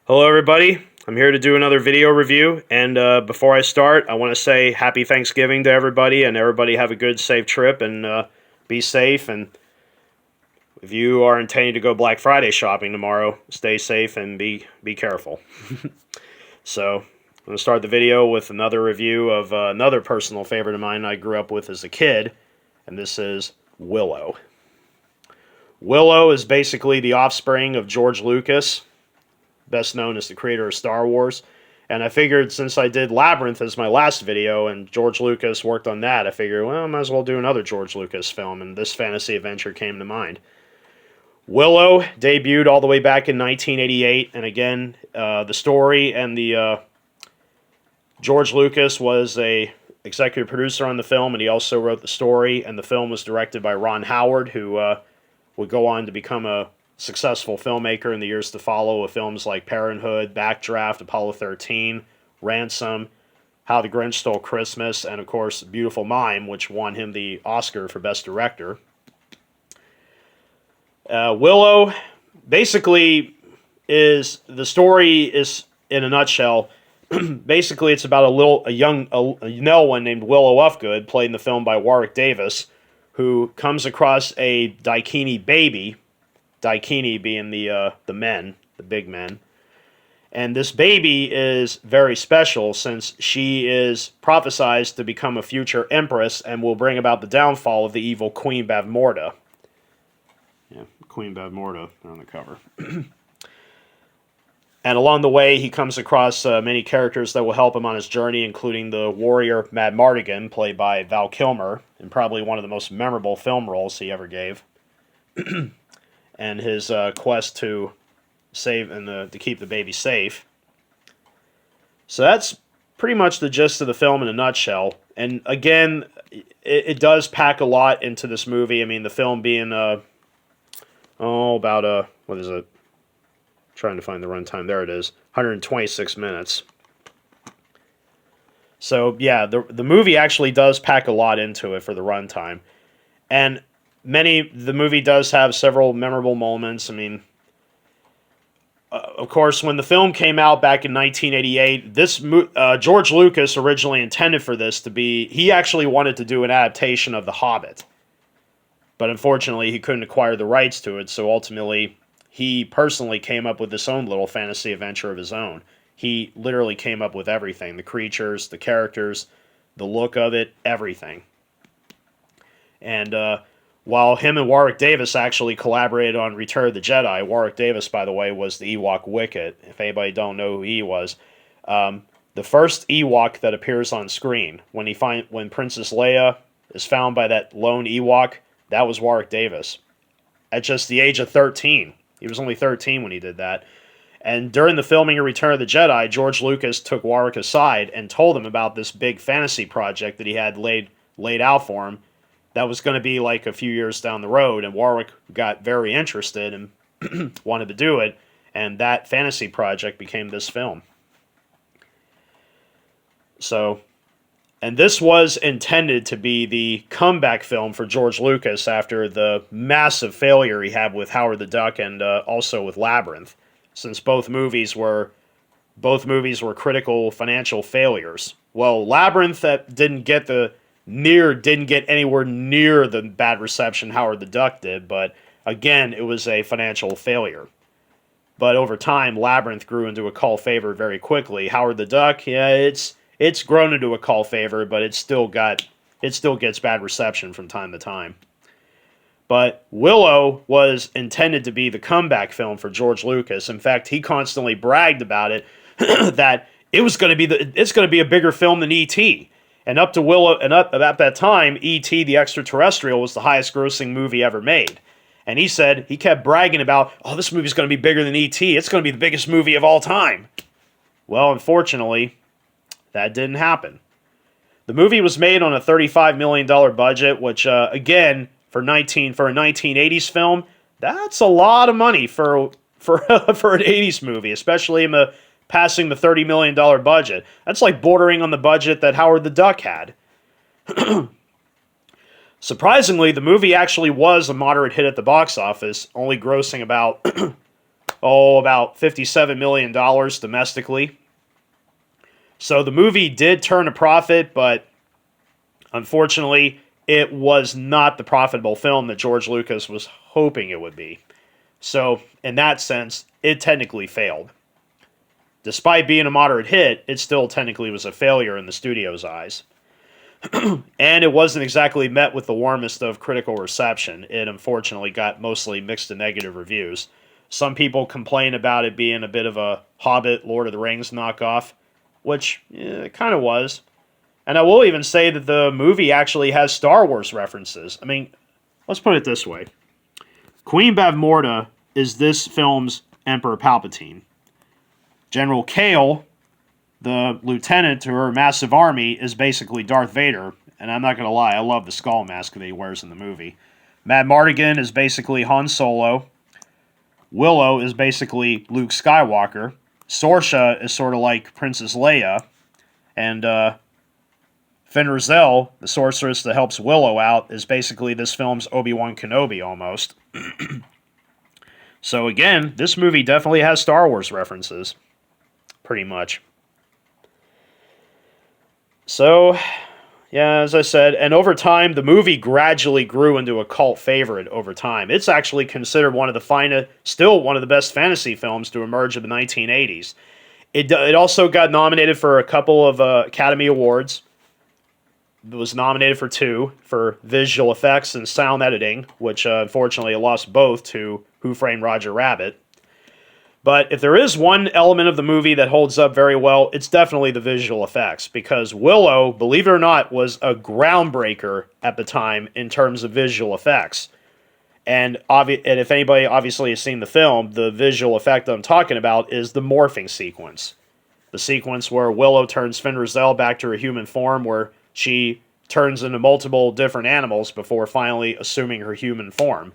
Hello everybody, I'm here to do another video review, and before I start, I want to say happy Thanksgiving to everybody, and everybody have a good, safe trip, and be safe, and if you are intending to go Black Friday shopping tomorrow, stay safe and be careful. So, I'm going to start the video with another review of another personal favorite of mine I grew up with as a kid, and this is Willow. Willow is basically the offspring of George Lucas, best known as the creator of Star Wars. And I figured since I did Labyrinth as my last video and George Lucas worked on that, I figured, well, I might as well do another George Lucas film, and this fantasy adventure came to mind. Willow debuted all the way back in 1988, and again, the story and the George Lucas was a executive producer on the film, and he also wrote the story, and the film was directed by Ron Howard, who would go on to become a successful filmmaker in the years to follow with films like Parenthood, Backdraft, Apollo 13, Ransom, How the Grinch Stole Christmas, and of course Beautiful Mime, which won him the Oscar for Best Director. Willow basically is, the story is, in a nutshell, basically it's about a young one named Willow Ufgood, played in the film by Warwick Davis, who comes across a Daikini baby, Daikini being the men, the big men. And this baby is very special since she is prophesized to become a future empress and will bring about the downfall of the evil Queen Bavmorda. Yeah, Queen Bavmorda on the cover. And along the way, he comes across many characters that will help him on his journey, including the warrior Mad Mardigan, played by Val Kilmer, and probably one of the most memorable film roles he ever gave. And his quest to save and to keep the baby safe. So that's pretty much the gist of the film in a nutshell. And again, it does pack a lot into this movie. I mean, the film being about what is it? Trying to find the runtime. There it is, 126 minutes. So yeah, the movie actually does pack a lot into it for the runtime, and the movie does have several memorable moments. I mean, of course, when the film came out back in 1988, George Lucas originally intended for this to be, he actually wanted to do an adaptation of The Hobbit. But unfortunately, he couldn't acquire the rights to it, so ultimately, he personally came up with this own little fantasy adventure of his own. He literally came up with everything, the creatures, the characters, the look of it, everything. And, while him and Warwick Davis actually collaborated on Return of the Jedi, Warwick Davis, by the way, was the Ewok Wicket, if anybody don't know who he was. The first Ewok that appears on screen, when Princess Leia is found by that lone Ewok, that was Warwick Davis. At just the age of 13. He was only 13 when he did that. And during the filming of Return of the Jedi, George Lucas took Warwick aside and told him about this big fantasy project that he had laid out for him, that was going to be like a few years down the road, and Warwick got very interested and wanted to do it, and that fantasy project became this film. So, and this was intended to be the comeback film for George Lucas after the massive failure he had with Howard the Duck and also with Labyrinth, since both movies were critical financial failures. Well, Labyrinth didn't get anywhere near the bad reception Howard the Duck did, but again, it was a financial failure. But over time, Labyrinth grew into a cult favorite very quickly. Howard the Duck, yeah, it's grown into a cult favorite, but it still gets bad reception from time to time. But Willow was intended to be the comeback film for George Lucas. In fact, he constantly bragged about it that it's going to be a bigger film than E.T. And up to Willow, and at that time, E.T. the Extraterrestrial was the highest-grossing movie ever made. And he said, he kept bragging about, oh, this movie's going to be bigger than E.T. It's going to be the biggest movie of all time. Well, unfortunately, that didn't happen. The movie was made on a $35 million budget, which, again, for a 1980s film, that's a lot of money for an 80s movie, especially passing the $30 million budget. That's like bordering on the budget that Howard the Duck had. Surprisingly, the movie actually was a moderate hit at the box office, only grossing about about $57 million domestically. So the movie did turn a profit, but unfortunately, it was not the profitable film that George Lucas was hoping it would be. So, in that sense, it technically failed. Despite being a moderate hit, it still technically was a failure in the studio's eyes. And it wasn't exactly met with the warmest of critical reception. It unfortunately got mostly mixed to negative reviews. Some people complain about it being a bit of a Hobbit, Lord of the Rings knockoff, which it kind of was. And I will even say that the movie actually has Star Wars references. I mean, let's put it this way. Queen Bavmorda is this film's Emperor Palpatine. General Kale, the lieutenant to her massive army, is basically Darth Vader. And I'm not going to lie, I love the skull mask that he wears in the movie. Mad Mardigan is basically Han Solo. Willow is basically Luke Skywalker. Sorsha is sort of like Princess Leia. And Fenn Roselle, the sorceress that helps Willow out, is basically this film's Obi-Wan Kenobi almost. So again, this movie definitely has Star Wars references. Pretty much. So, yeah, as I said, and over time, the movie gradually grew into a cult favorite over time. It's actually considered one of the finest, still one of the best fantasy films to emerge in the 1980s. It also got nominated for a couple of Academy Awards. It was nominated for 2, for visual effects and sound editing, which unfortunately it lost both to Who Framed Roger Rabbit. But if there is one element of the movie that holds up very well, it's definitely the visual effects. Because Willow, believe it or not, was a groundbreaker at the time in terms of visual effects. And if anybody obviously has seen the film, the visual effect that I'm talking about is the morphing sequence. The sequence where Willow turns Fenn Roselle back to her human form, where she turns into multiple different animals before finally assuming her human form.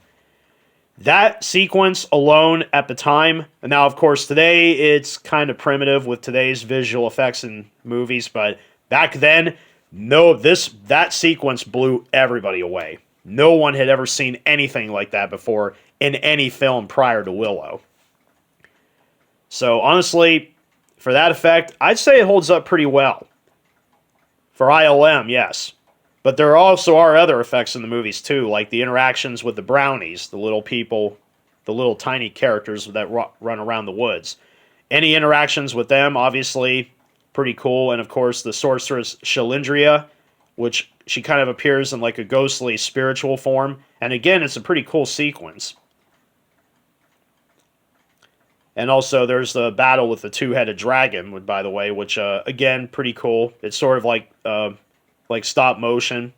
That sequence alone at the time, and now of course today it's kind of primitive with today's visual effects in movies, but back then, that sequence blew everybody away. No one had ever seen anything like that before in any film prior to Willow. So honestly, for that effect, I'd say it holds up pretty well. For ILM, yes. But there also are other effects in the movies too, like the interactions with the brownies, the little people, the little tiny characters that run around the woods. Any interactions with them, obviously, pretty cool. And of course, the sorceress Shalindria, which she kind of appears in like a ghostly spiritual form. And again, it's a pretty cool sequence. And also, there's the battle with the two-headed dragon, by the way, which, again, pretty cool. It's sort of like stop motion.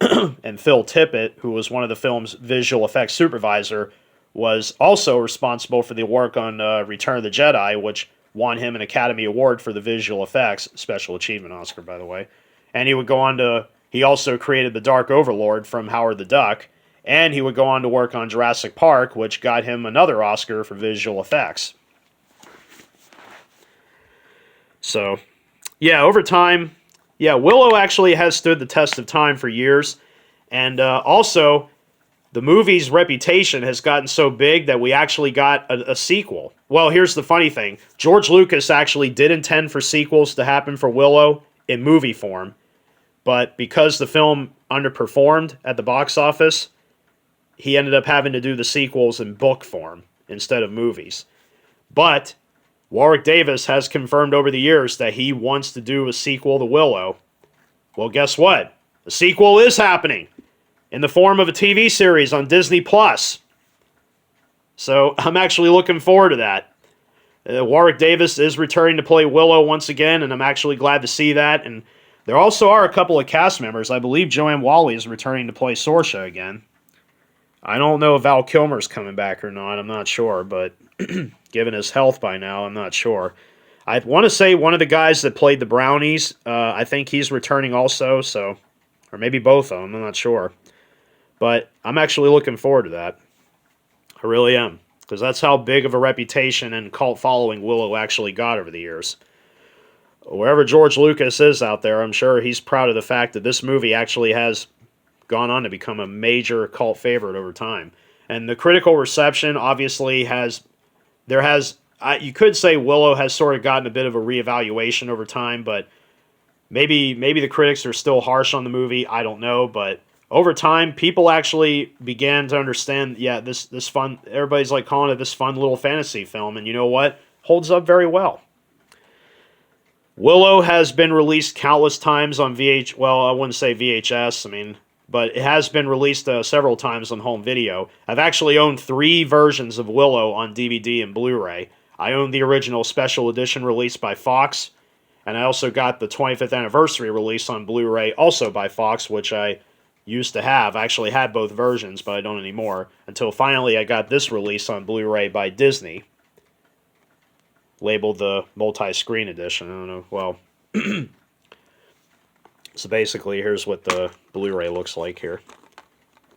And Phil Tippett, who was one of the film's visual effects supervisor, was also responsible for the work on Return of the Jedi, which won him an Academy Award for the visual effects, Special Achievement Oscar, by the way. And he also created the Dark Overlord from Howard the Duck, and he would go on to work on Jurassic Park, which got him another Oscar for visual effects. So, yeah, over time, yeah, Willow actually has stood the test of time for years. And also, the movie's reputation has gotten so big that we actually got a sequel. Well, here's the funny thing. George Lucas actually did intend for sequels to happen for Willow in movie form. But because the film underperformed at the box office, he ended up having to do the sequels in book form instead of movies. But Warwick Davis has confirmed over the years that he wants to do a sequel to Willow. Well, guess what? A sequel is happening in the form of a TV series on Disney+. So I'm actually looking forward to that. Warwick Davis is returning to play Willow once again, and I'm actually glad to see that. And there also are a couple of cast members. I believe Joanne Whalley is returning to play Sorsha again. I don't know if Val Kilmer's coming back or not. I'm not sure, but given his health by now, I'm not sure. I want to say one of the guys that played the Brownies, I think he's returning also, so, or maybe both of them, I'm not sure. But I'm actually looking forward to that. I really am, because that's how big of a reputation and cult following Willow actually got over the years. Wherever George Lucas is out there, I'm sure he's proud of the fact that this movie actually has gone on to become a major cult favorite over time. And the critical reception obviously has there has, you could say Willow has sort of gotten a bit of a reevaluation over time, but maybe the critics are still harsh on the movie. I don't know, but over time, people actually began to understand. Yeah, this fun. Everybody's like calling it this fun little fantasy film, and you know what? Holds up very well. Willow has been released countless times on VH. Well, I wouldn't say VHS. I mean, but it has been released several times on home video. I've actually owned 3 versions of Willow on DVD and Blu-ray. I own the original special edition released by Fox, and I also got the 25th anniversary release on Blu-ray, also by Fox, which I used to have. I actually had both versions, but I don't anymore. Until finally I got this release on Blu-ray by Disney, labeled the multi-screen edition. I don't know. Well, so basically, here's what the Blu-ray looks like here.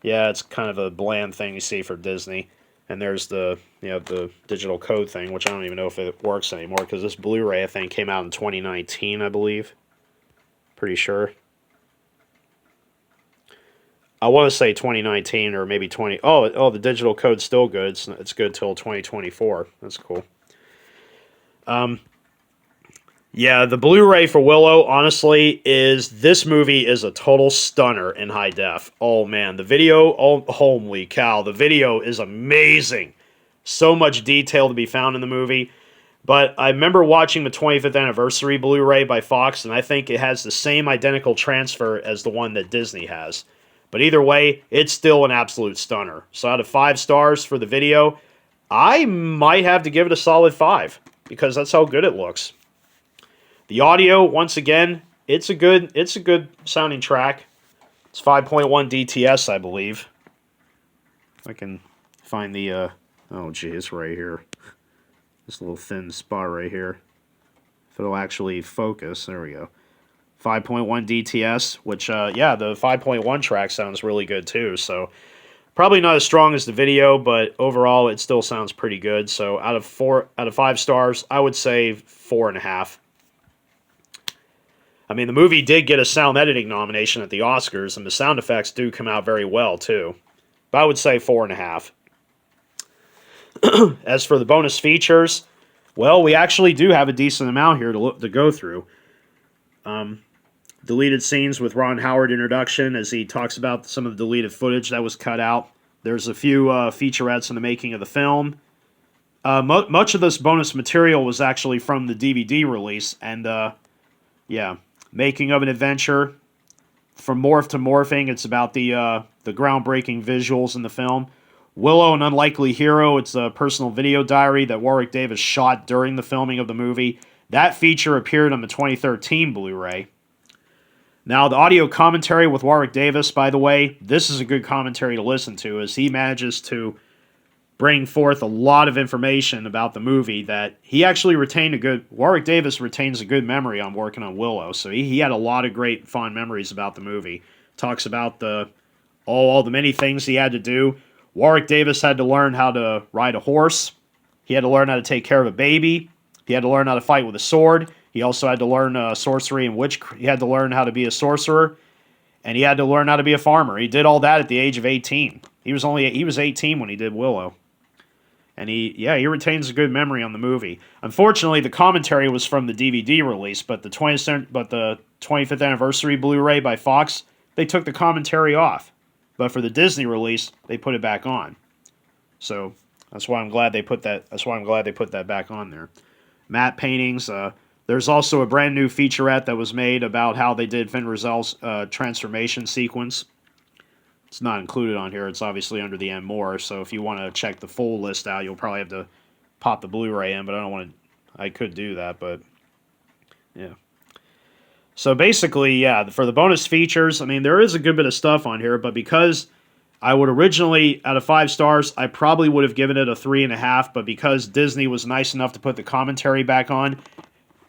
Yeah, it's kind of a bland thing you see for Disney. And there's the the digital code thing, which I don't even know if it works anymore, because this Blu-ray, I think, came out in 2019, I believe. Pretty sure. I want to say 2019 or maybe 20. Oh, the digital code's still good. It's good till 2024. That's cool. Yeah, the Blu-ray for Willow, honestly, this movie is a total stunner in high def. Oh man, the video, oh holy cow, the video is amazing. So much detail to be found in the movie. But I remember watching the 25th anniversary Blu-ray by Fox, and I think it has the same identical transfer as the one that Disney has. But either way, it's still an absolute stunner. So out of 5 stars for the video, I might have to give it a solid 5, because that's how good it looks. The audio, once again, it's a good sounding track. It's 5.1 DTS, I believe. If I can find the oh geez, right here. This little thin spot right here. If it'll actually focus, there we go. 5.1 DTS, which yeah, the 5.1 track sounds really good too. So probably not as strong as the video, but overall it still sounds pretty good. So out of 5 stars, I would say 4.5. I mean, the movie did get a sound editing nomination at the Oscars, and the sound effects do come out very well, too. But I would say 4.5. As for the bonus features, well, we actually do have a decent amount here to go through. Deleted scenes with Ron Howard introduction, as he talks about some of the deleted footage that was cut out. There's a few featurettes in the making of the film. Much of this bonus material was actually from the DVD release, and yeah. Making of an Adventure, From Morph to Morphing, it's about the groundbreaking visuals in the film. Willow, An Unlikely Hero, it's a personal video diary that Warwick Davis shot during the filming of the movie. That feature appeared on the 2013 Blu-ray. Now, the audio commentary with Warwick Davis, by the way, this is a good commentary to listen to, as he manages to bring forth a lot of information about the movie that he actually Warwick Davis retains a good memory on working on Willow, so he had a lot of great fond memories about the movie. Talks about all the many things he had to do. Warwick Davis had to learn how to ride a horse. He had to learn how to take care of a baby. He had to learn how to fight with a sword. He also had to learn sorcery and witchcraft. He had to learn how to be a sorcerer, and he had to learn how to be a farmer. He did all that at the age of 18. He was 18 when he did Willow. And he retains a good memory on the movie. Unfortunately, the commentary was from the DVD release, but the 25th anniversary Blu-ray by Fox, they took the commentary off. But for the Disney release, they put it back on. So that's why I'm glad they put that. That's why I'm glad they put that back on there. Matte paintings. There's also a brand new featurette that was made about how they did Vin Razel's transformation sequence. It's not included on here. It's obviously under the and more. So if you want to check the full list out, you'll probably have to pop the Blu-ray in. But I don't want to. I could do that, but yeah. So basically, yeah, for the bonus features, I mean, there is a good bit of stuff on here. But because I would originally, out of 5 stars, I probably would have given it a 3.5. But because Disney was nice enough to put the commentary back on,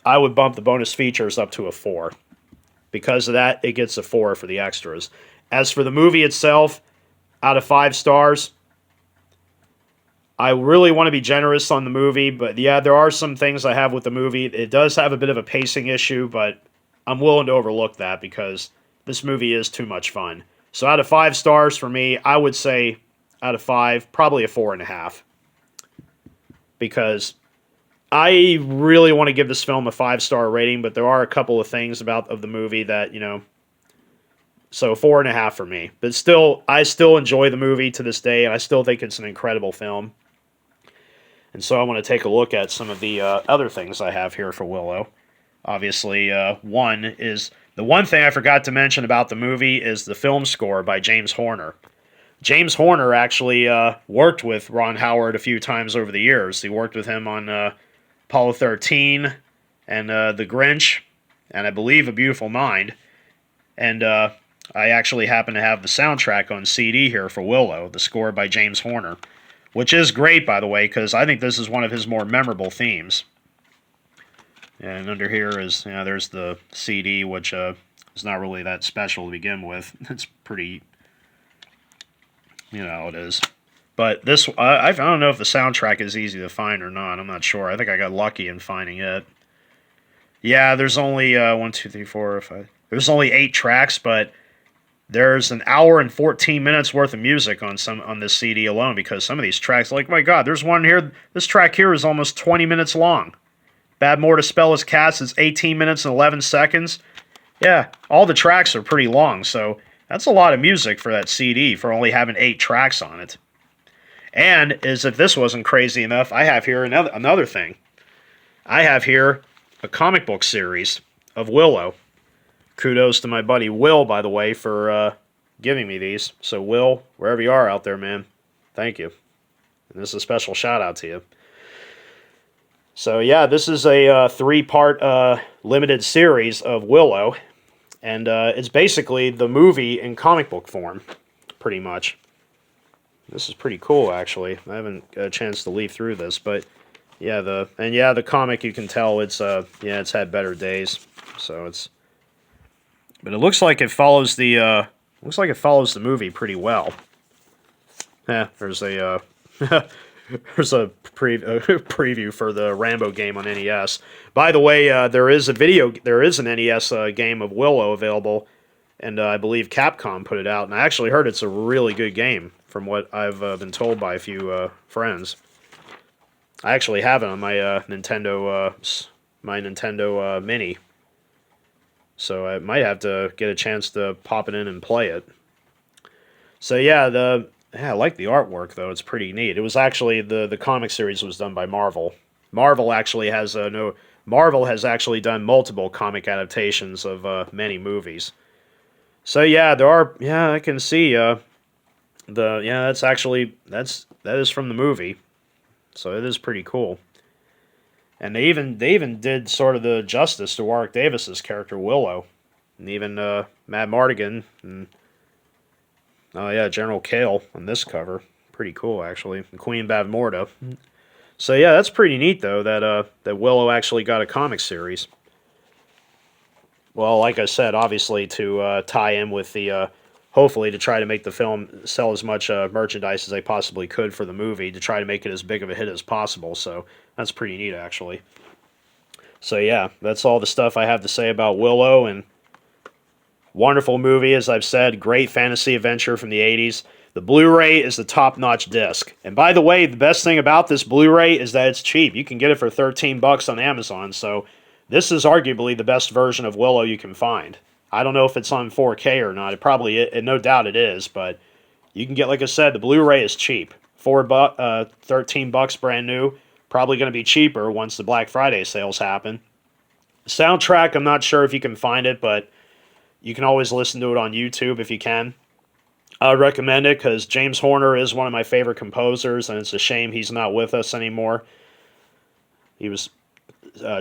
I would bump the bonus features up to a 4. Because of that, it gets a 4 for the extras. As for the movie itself, out of 5 stars, I really want to be generous on the movie, but yeah, there are some things I have with the movie. It does have a bit of a pacing issue, but I'm willing to overlook that because this movie is too much fun. So out of 5 stars for me, I would say out of 5, probably a 4.5. because I really want to give this film a 5-star rating, but there are a couple of things of the movie that, so 4.5 for me. But still, I still enjoy the movie to this day, and I still think it's an incredible film. And so I want to take a look at some of the other things I have here for Willow. Obviously, the one thing I forgot to mention about the movie is the film score by James Horner. James Horner actually worked with Ron Howard a few times over the years. He worked with him on Apollo 13 and The Grinch, and I believe A Beautiful Mind. And I actually happen to have the soundtrack on CD here for Willow, the score by James Horner, which is great, by the way, because I think this is one of his more memorable themes. And under here is, there's the CD, which is not really that special to begin with. It's pretty, it is. But this, I don't know if the soundtrack is easy to find or not. I'm not sure. I think I got lucky in finding it. Yeah, there's only 1, 2, 3, 4, 5. There's only 8 tracks, but there's an hour and 14 minutes worth of music on this CD alone, because some of these tracks, like, my God, there's one here. This track here is almost 20 minutes long. Bad More to Spell His Cats is 18 minutes and 11 seconds. Yeah, all the tracks are pretty long, so that's a lot of music for that CD for only having 8 tracks on it. And as if this wasn't crazy enough, I have here another thing. I have here a comic book series of Willow. Kudos to my buddy Will, by the way, for giving me these. So Will, wherever you are out there, man, thank you. And this is a special shout out to you. So yeah, this is a 3-part limited series of Willow, and it's basically the movie in comic book form, pretty much. This is pretty cool, actually. I haven't got a chance to leaf through this, but yeah, the comic, you can tell it's had better days. So but it looks like it follows the movie pretty well. Yeah, there's a there's a preview for the Rambo game on NES. By the way, there is an NES game of Willow available, and I believe Capcom put it out. And I actually heard it's a really good game, from what I've been told by a few friends. I actually have it on my Nintendo Mini, so I might have to get a chance to pop it in and play it. So yeah, I like the artwork, though. It's pretty neat. It was actually the comic series was done by Marvel. Marvel has actually done multiple comic adaptations of many movies. So yeah, I can see that is from the movie. So it is pretty cool. And they even did sort of the justice to Warwick Davis's character Willow, and even Matt Mardigan and General Kale on this cover. Pretty cool, actually. And Queen Bavmorda. So yeah, that's pretty neat, though, that Willow actually got a comic series. Well, like I said, obviously to tie in with the hopefully to try to make the film sell as much merchandise as they possibly could for the movie, to try to make it as big of a hit as possible. So that's pretty neat, actually. So yeah, that's all the stuff I have to say about Willow. And wonderful movie, as I've said. Great fantasy adventure from the 80s. The Blu-ray is the top-notch disc. And by the way, the best thing about this Blu-ray is that it's cheap. You can get it for $13 on Amazon, so this is arguably the best version of Willow you can find. I don't know if it's on 4K or not. No doubt it is, but you can get, like I said, the Blu-ray is cheap. $13 brand new. Probably going to be cheaper once the Black Friday sales happen. Soundtrack, I'm not sure if you can find it, but you can always listen to it on YouTube if you can. I would recommend it because James Horner is one of my favorite composers, and it's a shame he's not with us anymore. He was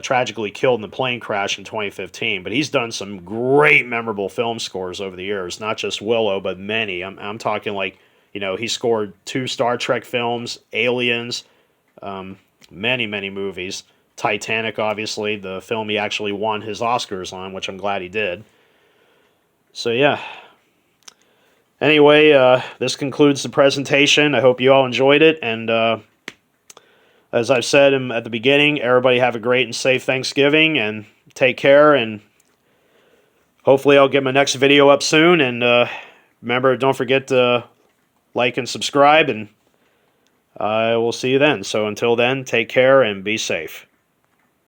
tragically killed in the plane crash in 2015, but he's done some great memorable film scores over the years, not just Willow, but many. I'm talking like, he scored 2 Star Trek films, Aliens, many, many movies. Titanic, obviously, the film he actually won his Oscars on, which I'm glad he did. So yeah. Anyway, this concludes the presentation. I hope you all enjoyed it, and as I've said at the beginning, everybody have a great and safe Thanksgiving, and take care, and hopefully I'll get my next video up soon, and remember, don't forget to like and subscribe, and I will see you then. So until then, take care and be safe.